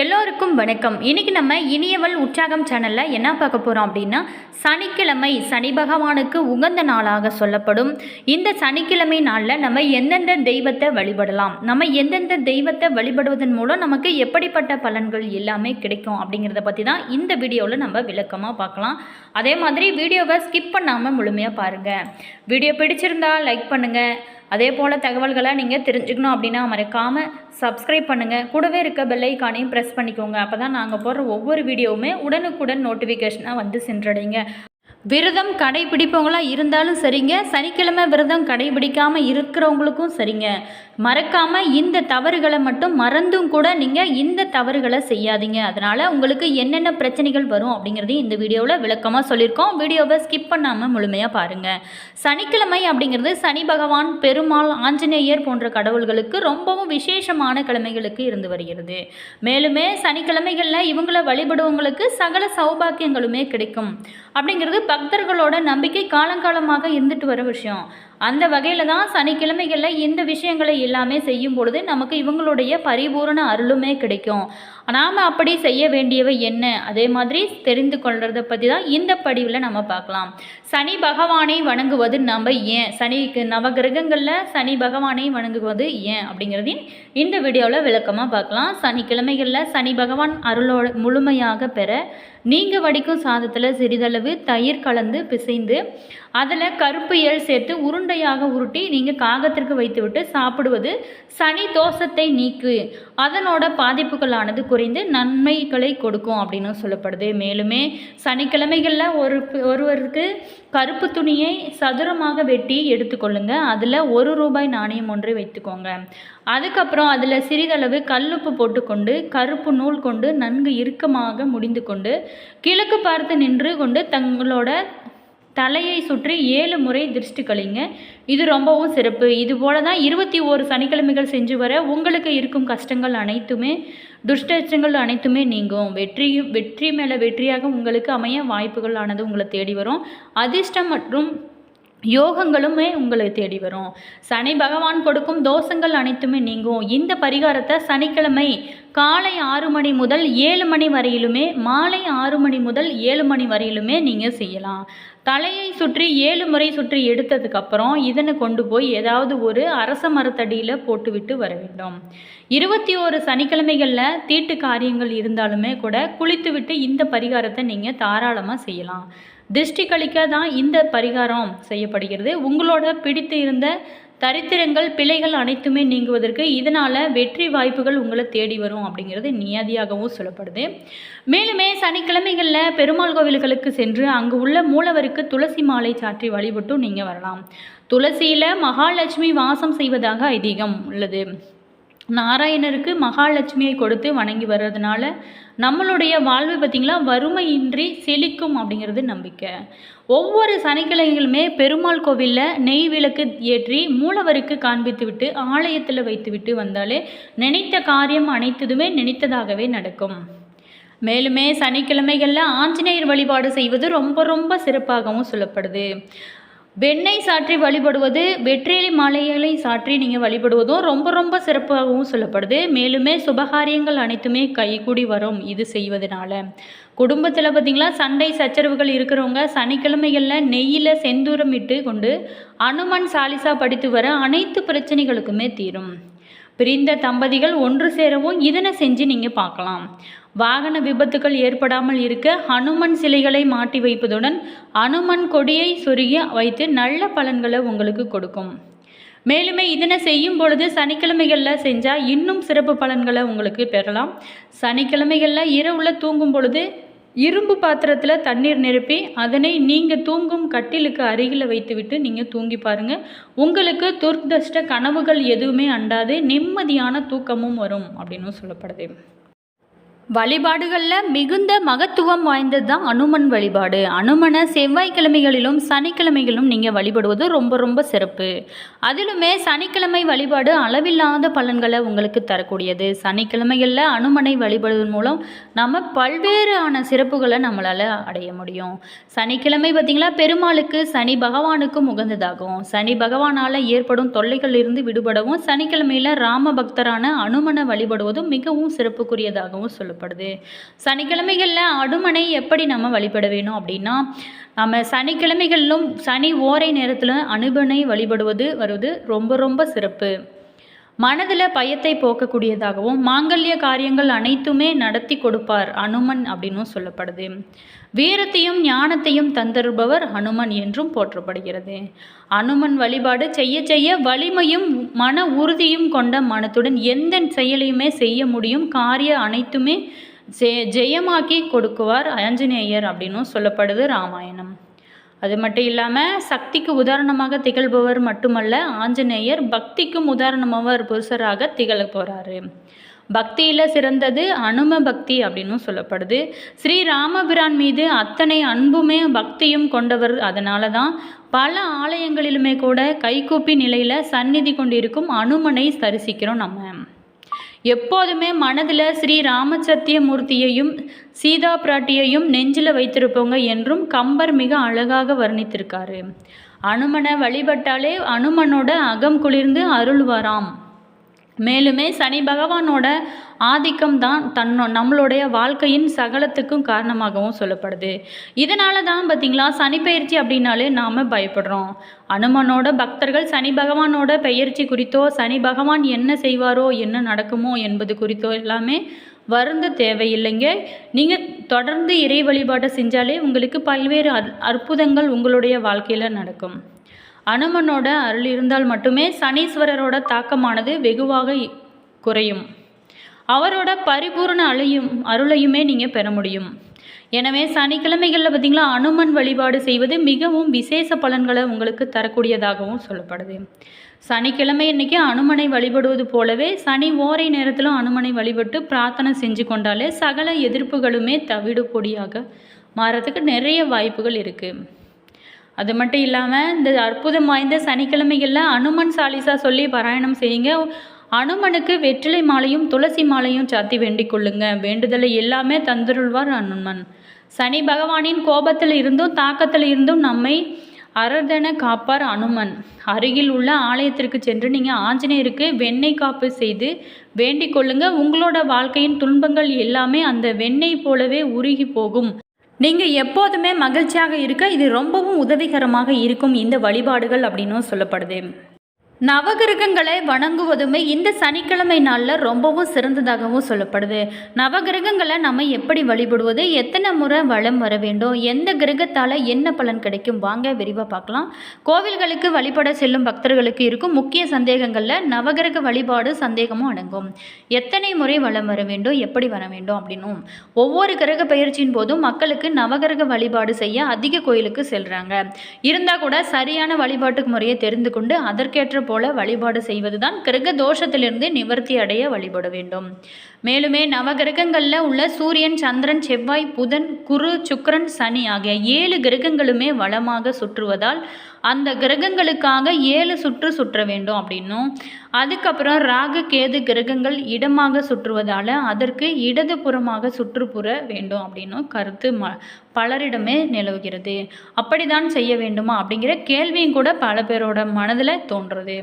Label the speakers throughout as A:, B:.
A: எல்லோருக்கும் வணக்கம். இன்னைக்கு நம்ம இனியவள் உற்சாகம் சேனல்ல என்ன பார்க்க போறோம் அப்படின்னா, சனிக்கிழமை சனி பகவானுக்கு உகந்த நாளாக சொல்லப்படும் இந்த சனிக்கிழமை நாளில் நம்ம எந்தெந்த தெய்வத்தை வழிபடலாம், நம்ம எந்தெந்த தெய்வத்தை வழிபடுவதன் மூலம் நமக்கு எப்படிப்பட்ட பலன்கள் எல்லாமே கிடைக்கும் அப்படிங்கிறத பற்றி தான் இந்த வீடியோவில் நம்ம விளக்கமாக பார்க்கலாம். அதே மாதிரி வீடியோவை ஸ்கிப் பண்ணாமல் முழுமையாக பாருங்கள். வீடியோ பிடிச்சிருந்தா லைக் பண்ணுங்கள். அதே போல் தகவல்களை நீங்கள் தெரிஞ்சுக்கணும் அப்படின்னா மறக்காமல் சப்ஸ்கிரைப் பண்ணுங்கள். கூடவே இருக்க பெல் ஐக்கானையும் ப்ரெஸ் பண்ணிக்கோங்க. அப்போ தான் நாங்கள் போடுற ஒவ்வொரு வீடியோவுமே உடனுக்குடன் நோட்டிஃபிகேஷனாக வந்து சென்றடைங்க. விரதம் கடைபிடிப்பவங்களாக இருந்தாலும் சரிங்க, சனிக்கிழமை விரதம் கடைபிடிக்காமல் இருக்கிறவங்களுக்கும் சரிங்க, மறக்காமல் இந்த தவறுகளை மட்டும் மறந்தும் கூட நீங்கள் இந்த தவறுகளை செய்யாதீங்க. அதனால் உங்களுக்கு என்னென்ன பிரச்சனைகள் வரும் அப்படிங்கிறதையும் இந்த வீடியோவில் விளக்கமாக சொல்லியிருக்கோம். வீடியோவை ஸ்கிப் பண்ணாமல் முழுமையாக பாருங்கள். சனிக்கிழமை அப்படிங்கிறது சனி பகவான், பெருமாள், ஆஞ்சநேயர் போன்ற கடவுள்களுக்கு ரொம்பவும் விசேஷமான கிழமைகளுக்கு இருந்து வருகிறது. மேலுமே சனிக்கிழமைகளில் இவங்களை வழிபடுவங்களுக்கு சகல சௌபாக்கியங்களுமே கிடைக்கும் அப்படிங்கிறது பக்தர்களோட நம்பிக்கை காலங்காலமாக இருந்துட்டு வர விஷயம். அந்த வகையில் தான் சனிக்கிழமைகளில் இந்த விஷயங்களை எல்லாமே செய்யும் பொழுது நமக்கு இவங்களுடைய பரிபூரண அருளுமே கிடைக்கும். நாம் அப்படி செய்ய வேண்டியவை என்ன, அதே மாதிரி தெரிந்து கொள்றதை பற்றி தான் இந்த பதிவில் நம்ம பார்க்கலாம். சனி பகவானை வணங்குவது நம்ம ஏன், நவகிரகங்களில் சனி பகவானை வணங்குவது ஏன் அப்படிங்கிறதையும் இந்த வீடியோவில் விளக்கமாக பார்க்கலாம். சனிக்கிழமைகளில் சனி பகவான் அருளோட முழுமையாக பெற நீங்கள் வடிக்கும் சாதத்தில் சிறிதளவு தயிர் கலந்து பிசைந்து அதில் கருப்பு எள் சேர்த்து உருண்டையாக உருட்டி நீங்கள் காகத்திற்கு வைத்துவிட்டு சாப்பிடுவது சனி தோஷத்தை நீக்கு, அதனோட பாதிப்புகளானது குறைந்து நன்மைகளை கொடுக்கும் அப்படின்னு சொல்லப்படுது. மேலுமே சனிக்கிழமைகளில் ஒருவருக்கு கருப்பு துணியை சதுரமாக வெட்டி எடுத்துக்கொள்ளுங்க. அதில் ₹1 நாணயம் ஒன்றை வைத்துக்கோங்க. அதுக்கப்புறம் அதில் சிறிதளவு கல்லுப்பு போட்டுக்கொண்டு கருப்பு நூல் கொண்டு நன்கு இறுக்கமாக முடிந்து கொண்டு கிழக்கு பார்த்து நின்று கொண்டு தங்களோட தலையை சுற்றி 7 முறை திருஷ்டி கழிங்க. இது ரொம்பவும் சிறப்பு. இது போல தான் 21 சனிக்கிழமைகள் செஞ்சு வர உங்களுக்கு இருக்கும் கஷ்டங்கள் அனைத்துமே, துஷ்டங்கள் அனைத்துமே நீங்கும். வெற்றி மேலே வெற்றியாக உங்களுக்கு அமைய வாய்ப்புகள் ஆனது உங்களை தேடி வரும். அதிர்ஷ்டம் மற்றும் யோகங்களுமே உங்களை தேடி வரும். சனி பகவான் கொடுக்கும் தோஷங்கள் அனைத்துமே நீங்கும். இந்த பரிகாரத்தை சனிக்கிழமை காலை 6 மணி முதல் 7 மணி வரையிலுமே, மாலை 6 மணி முதல் 7 மணி வரையிலுமே நீங்கள் செய்யலாம். தலையை சுற்றி 7 முறை சுற்றி எடுத்ததுக்கப்புறம் இதனை கொண்டு போய் ஏதாவது ஒரு அரச மரத்தடியில் போட்டுவிட்டு வர வேண்டும். 21 சனிக்கிழமைகளில் தீட்டு காரியங்கள் இருந்தாலுமே கூட குளித்துவிட்டு இந்த பரிகாரத்தை நீங்கள் தாராளமாக செய்யலாம். திருஷ்டி கழிக்க தான் இந்த பரிகாரம் செய்யப்படுகிறது. உங்களோட பிடித்து இருந்த தரித்திரங்கள், பிழைகள் அனைத்துமே நீங்குவதற்கு இதனால் வெற்றி வாய்ப்புகள் உங்களை தேடி வரும் அப்படிங்கிறது நியதியாகவும் சொல்லப்படுது. மேலுமே சனிக்கிழமைகளில் பெருமாள் கோவில்களுக்கு சென்று அங்கு உள்ள மூலவருக்கு துளசி மாலை சாற்றி வழிபட்டும் நீங்கள் வரலாம். துளசியில் மகாலட்சுமி வாசம் செய்வதாக ஐதீகம் உள்ளது. நாராயணருக்கு மகாலட்சுமியை கொடுத்து வணங்கி வர்றதுனால நம்மளுடைய வாழ்வு பார்த்திங்களா வறுமையின்றி செழிக்கும் அப்படிங்கிறது நம்பிக்கை. ஒவ்வொரு சனிக்கிழமைகளுமே பெருமாள் கோவிலில் நெய் விளக்கு ஏற்றி மூலவருக்கு காண்பித்து விட்டு ஆலயத்தில் வைத்து விட்டு வந்தாலே நினைத்த காரியம் அனைத்துமே நினைத்ததாகவே நடக்கும். மேலுமே சனிக்கிழமைகளில் ஆஞ்சநேயர் வழிபாடு செய்வது ரொம்ப சிறப்பாகவும் சொல்லப்படுது. வெண்ணெய் சாற்றி வழிபடுவது, வெற்றிலை மாலைகளை சாற்றி நீங்கள் வழிபடுவதும் ரொம்ப சிறப்பாகவும் சொல்லப்படுது. மேலுமே சுபகாரியங்கள் அனைத்துமே கைகூடி வரும் இது செய்வதனால. குடும்பத்தில் பார்த்திங்களா சண்டை சச்சரவுகள் இருக்கிறவங்க சனிக்கிழமைகளில் நெய்யில் செந்தூரம் இட்டு கொண்டு அனுமன் சாலிசா படித்து வர அனைத்து பிரச்சனைகளுக்குமே தீரும். பிரிந்த தம்பதிகள் ஒன்று சேரவும் இதனை செஞ்சு நீங்கள் பார்க்கலாம். வாகன விபத்துக்கள் ஏற்படாமல் இருக்க ஹனுமன் சிலைகளை மாட்டி வைப்பதுடன் அனுமன் கொடியை சொருகி வைத்து நல்ல பலன்களை உங்களுக்கு கொடுக்கும். மேலுமே இதனை செய்யும் பொழுது சனிக்கிழமைகளில் செஞ்சால் இன்னும் சிறப்பு பலன்களை உங்களுக்கு பெறலாம். சனிக்கிழமைகளில் இரவில் தூங்கும் பொழுது இரும்பு பாத்திரத்தில் தண்ணீர் நிரப்பி அதனை நீங்கள் தூங்கும் கட்டிலுக்கு அருகில் வைத்துவிட்டு நீங்கள் தூங்கி பாருங்கள். உங்களுக்கு துர்தஷ்ட கனவுகள் எதுவுமே அண்டாது நிம்மதியான தூக்கமும் வரும் அப்படின்னு சொல்லப்படுது. வழிபாடுகளில் மிகுந்த மகத்துவம் வாய்ந்தது தான் அனுமன் வழிபாடு. அனுமனை செவ்வாய்க்கிழமைகளிலும் சனிக்கிழமைகளிலும் நீங்கள் வழிபடுவது ரொம்ப ரொம்ப சிறப்பு. அதிலுமே சனிக்கிழமை வழிபாடு அளவில்லாத பலன்களை உங்களுக்கு தரக்கூடியது. சனிக்கிழமைகளில் அனுமனை வழிபடுவதன் மூலம் நம்ம பல்வேறான சிறப்புகளை நம்மளால் அடைய முடியும். சனிக்கிழமை பார்த்திங்களா, பெருமாளுக்கு சனி பகவானுக்கும் உகந்ததாகும். சனி பகவானால் ஏற்படும் தொல்லைகளிலிருந்து விடுபடவும் சனிக்கிழமையில் ராம பக்தரான அனுமனை வழிபடுவதும் மிகவும் சிறப்புக்குரியதாகவும் சொல்லப்படுது. சனிக்கிழமைகளில் அனுமனை எப்படி நம்ம வழிபட வேணும் அப்படின்னா, நம்ம சனிக்கிழமைகளிலும் சனி ஓரை நேரத்தில் அனுமனை வருவது ரொம்ப ரொம்ப சிறப்பு. மனதில் பயத்தை போக்கக்கூடியதாகவும் மாங்கல்ய காரியங்கள் அனைத்துமே நடத்தி கொடுப்பார் அனுமன் அப்படின்னும் சொல்லப்படுது. வீரத்தையும் ஞானத்தையும் தந்தருபவர் அனுமன் என்றும் போற்றப்படுகிறது. அனுமன் வழிபாடு செய்ய செய்ய வலிமையும் மன உறுதியும் கொண்ட மனத்துடன் எந்த செயலையுமே செய்ய முடியும். காரிய அனைத்துமே ஜெயமாக்கி கொடுக்குவார் ஆஞ்சநேயர் அப்படின்னும் சொல்லப்படுது ராமாயணம். அது மட்டும் இல்லாமல் சக்திக்கு உதாரணமாக திகழ்பவர் மட்டுமல்ல, ஆஞ்சநேயர் பக்திக்கும் உதாரணமாக புருஷராக திகழ போகிறாரு. பக்தியில் சிறந்தது அனும பக்தி அப்படின்னும் சொல்லப்படுது. ஸ்ரீ ராமபிரான் மீது அத்தனை அன்புமே பக்தியும் கொண்டவர். அதனால தான் பல ஆலயங்களிலுமே கூட கைகூப்பி நிலையில் சந்நிதி கொண்டிருக்கும் அனுமனை தரிசிக்கிறோம். நம்ம எப்போதுமே மனதில் ஸ்ரீ ராமசத்தியமூர்த்தியையும் சீதா பிராட்டியையும் நெஞ்சில் வைத்திருப்போங்க என்றும் கம்பர் மிக அழகாக வர்ணித்திருக்காரு. அனுமனை வழிபட்டாலே அனுமனோட அகம் குளிர்ந்து அருள்வாராம். மேலுமே சனி பகவானோட ஆதிக்கம் தான் நம்மளுடைய வாழ்க்கையின் சகலத்துக்கும் காரணமாகவும் சொல்லப்படுது. இதனால தான் பார்த்திங்களா, சனி பெயர்ச்சி அப்படின்னாலே நாம் பயப்படுறோம். அனுமனோட பக்தர்கள் சனி பகவானோட பெயர்ச்சி குறித்தோ சனி பகவான் என்ன செய்வாரோ என்ன நடக்குமோ என்பது குறித்தோ எல்லாமே வருந்த தேவையில்லைங்க. நீங்கள் தொடர்ந்து இறை வழிபாட்டை செஞ்சாலே உங்களுக்கு பல்வேறு அற்புதங்கள் உங்களுடைய வாழ்க்கையில் நடக்கும். அனுமனோட அருள் இருந்தால் மட்டுமே சனீஸ்வரரோட தாக்கமானது வெகுவாக குறையும். அவரோட பரிபூர்ண அருளையுமே நீங்கள் பெற முடியும். எனவே சனிக்கிழமைகளில் பார்த்திங்களா, அனுமன் வழிபாடு செய்வது மிகவும் விசேஷ பலன்களை உங்களுக்கு தரக்கூடியதாகவும் சொல்லப்படுது. சனிக்கிழமை அன்னைக்கு அனுமனை வழிபடுவது போலவே சனி ஓரை நேரத்திலும் அனுமனை வழிபட்டு பிரார்த்தனை செஞ்சு கொண்டாலே சகல எதிர்ப்புகளுமே தவிடு பொடியாக மாறத்துக்கு நிறைய வாய்ப்புகள் இருக்குது. அது மட்டும் இல்லாமல் இந்த அற்புதம் வாய்ந்த சனிக்கிழமைகளில் அனுமன் சாலிசா சொல்லி பாராயணம் செய்யுங்க. அனுமனுக்கு வெற்றிலை மாலையும் துளசி மாலையும் சாத்தி வேண்டிக் கொள்ளுங்க. வேண்டுதலை எல்லாமே தந்துருள்வார் அனுமன். சனி பகவானின் கோபத்தில் இருந்தும் தாக்கத்தில் இருந்தும் நம்மை அரதன காப்பார் அனுமன். அருகில் உள்ள ஆலயத்திற்கு சென்று நீங்கள் ஆஞ்சநேயருக்கு வெண்ணெய் காப்பு செய்து வேண்டிக் கொள்ளுங்க. உங்களோட வாழ்க்கையின் துன்பங்கள் எல்லாமே அந்த வெண்ணெய் போலவே உருகி போகும். நீங்கள் எப்போதுமே மகிழ்ச்சியாக இருக்க இது ரொம்பவும் உதவிகரமாக இருக்கும் இந்த வழிபாடுகள் அப்படின்னும் சொல்லப்படுது. நவகிரகங்களை வணங்குவதுமே இந்த சனிக்கிழமை நாளில் ரொம்பவும் சிறந்ததாகவும் சொல்லப்படுது. நவகிரகங்களை நம்ம எப்படி வழிபடுவது, எத்தனை முறை வலம் வர வேண்டும், எந்த கிரகத்தால் என்ன பலன் கிடைக்கும், வாங்க விரிவாக பார்க்கலாம். கோவில்களுக்கு வழிபட செல்லும் பக்தர்களுக்கு இருக்கும் முக்கிய சந்தேகங்களில் நவகிரக வழிபாடு சந்தேகமும் அடங்கும். எத்தனை முறை வலம் வர வேண்டும், எப்படி வர வேண்டும் அப்படின்னும் ஒவ்வொரு கிரக பயிற்சியின் போதும் மக்களுக்கு நவகிரக வழிபாடு செய்ய அதிக கோயிலுக்கு செல்கிறாங்க. இருந்தால் கூட சரியான வழிபாட்டு முறையை தெரிந்து கொண்டு அதற்கேற்ற போல வழிபாடு செய்வதுதான் கிரக தோஷத்திலிருந்து நிவர்த்தி அடைய வழிபட வேண்டும். மேலுமே நவகிரகங்களில் உள்ள சூரியன், சந்திரன், செவ்வாய், புதன், குரு, சுக்கிரன், சனி ஆகிய 7 கிரகங்களுமே வளமாக சுற்றுவதால் அந்த கிரகங்களுக்காக 7 சுற்ற வேண்டும் அப்படின்னும், அதுக்கப்புறம் ராகு கேது கிரகங்கள் இடமாக சுற்றுவதால் அதற்கு இடதுபுறமாக சுற்றுப்புற வேண்டும் அப்படின்னும் கருத்து பலரிடமே நிலவுகிறது. அப்படிதான் செய்ய வேண்டுமா அப்படிங்கிற கேள்வியும் கூட பல பேரோட மனதில் தோன்றுறது.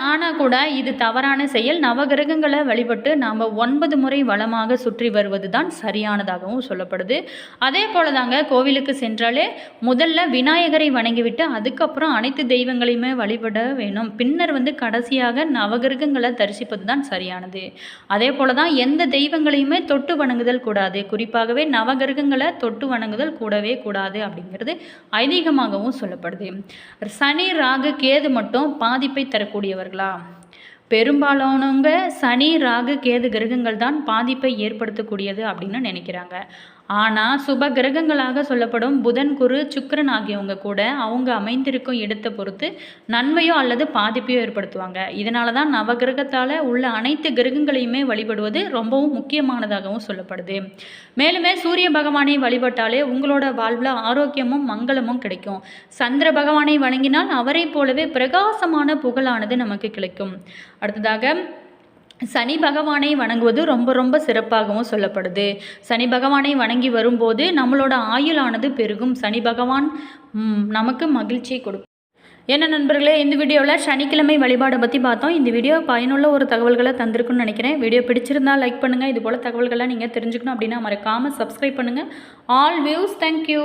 A: ஆனால் கூட இது தவறான செயல். நவகிரகங்களை வழிபட்டு நாம் 9 முறை வளமாக சுற்றி வருவது தான் சரியானதாகவும் சொல்லப்படுது. அதே போல தாங்க கோவிலுக்கு சென்றாலே முதல்ல விநாயகரை வணங்கிவிட்டு அதுக்கப்புறம் அனைத்து தெய்வங்களையுமே வழிபட வேணும். பின்னர் கடைசியாக நவகிரகங்களை தரிசிப்பது தான் சரியானது. அதே போல தான் எந்த தெய்வங்களையுமே தொட்டு வணங்குதல் கூடாது. குறிப்பாகவே நவகிரகங்களை தொட்டு வணங்குதல் கூடவே கூடாது அப்படிங்கிறது ஐதீகமாகவும் சொல்லப்படுது. சனி, ராகு, கேது மட்டும் பாதிப்பை தரக்கூடிய பெரும்பாலானவங்க சனி, ராகு, கேது கிரகங்கள் தான் பாதிப்பை ஏற்படுத்தக்கூடியது அப்படின்னு நினைக்கிறாங்க. ஆனால் சுப கிரகங்களாக சொல்லப்படும் புதன், குரு, சுக்கிரன் ஆகியவங்க கூட அவங்க அமைந்திருக்கும் இடத்தை பொறுத்து நன்மையோ அல்லது பாதிப்பையோ ஏற்படுத்துவாங்க. இதனால தான் நவகிரகத்தால் உள்ள அனைத்து கிரகங்களையுமே வழிபடுவது ரொம்பவும் முக்கியமானதாகவும் சொல்லப்படுது. மேலுமே சூரிய பகவானை வழிபட்டாலே உங்களோட வாழ்வில் ஆரோக்கியமும் மங்களமும் கிடைக்கும். சந்திர பகவானை வணங்கினால் அவரை போலவே பிரகாசமான புகழானது நமக்கு கிடைக்கும். அடுத்ததாக சனி பகவானை வணங்குவது ரொம்ப ரொம்ப சிறப்பாகவும் சொல்லப்படுது. சனி பகவானை வணங்கி வரும்போது நம்மளோட ஆயுளானது பெருகும். சனி பகவான் நமக்கு மகிழ்ச்சியை கொடுக்கும். என்ன நண்பர்களே, இந்த வீடியோவில் சனிக்கிழமை வழிபாடை பற்றி பார்த்தோம். இந்த வீடியோ பயனுள்ள ஒரு தகவல்களை தந்திருக்குன்னு நினைக்கிறேன். வீடியோ பிடிச்சிருந்தால் லைக் பண்ணுங்கள். இது போல் தகவல்கள்லாம் நீங்கள் தெரிஞ்சுக்கணும் அப்படின்னா மறக்காமல் சப்ஸ்கிரைப் பண்ணுங்கள். All views, thank you.